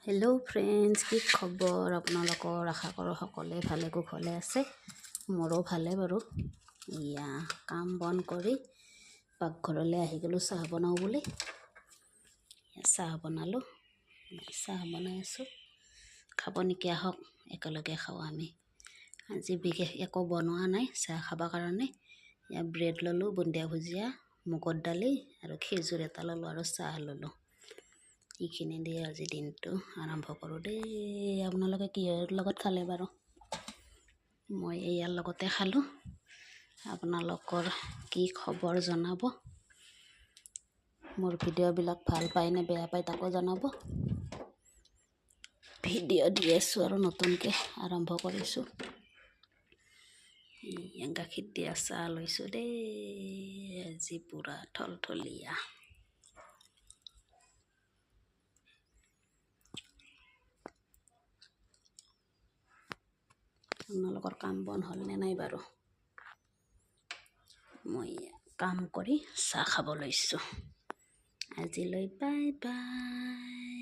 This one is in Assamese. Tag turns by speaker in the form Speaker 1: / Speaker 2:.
Speaker 1: হেল্ল' ফ্ৰেণ্ডছ, কি খবৰ আপোনালোকৰ? আশা কৰোঁ সকলোৱে ভালে কুশলে আছে। মোৰো ভালে বাৰু। এয়া কাম বন কৰি পাকঘৰলৈ আহি গ'লোঁ চাহ বনাওঁ বুলি। চাহ বনালোঁ, চাহ বনাই আছোঁ। খাব নেকি? আহক একেলগে খাওঁ আমি। আজি বিশেষ একো বনোৱা নাই চাহ খাবৰ কাৰণে। ইয়াত ব্ৰেড ল'লোঁ, বুন্দিয়া ভুজিয়া, মুগৰ দালি আৰু খেজুৰ এটা ল'লোঁ আৰু চাহ ল'লোঁ। এইখিনি দিয়ে আজি দিনটো আৰম্ভ কৰোঁ দেই। আপোনালোকে কিহৰ লগত খালে বাৰু? মই ইয়াৰ লগতে খালোঁ। আপোনালোকৰ কি খবৰ জনাব। মোৰ ভিডিঅ'বিলাক ভাল পায় নে বেয়া পায় তাকো জনাব। ভিডিঅ' দি আছোঁ আৰু নতুনকৈ আৰম্ভ কৰিছোঁ। গাখীৰ দিয়া চাহ লৈছোঁ দেই, আজি পূৰা থলথলীয়া। আপোনালোকৰ কাম বন হ'লনে নাই বাৰু? মই কাম কৰি চাহ খাব লৈছোঁ। আজিলৈ বাই বাই।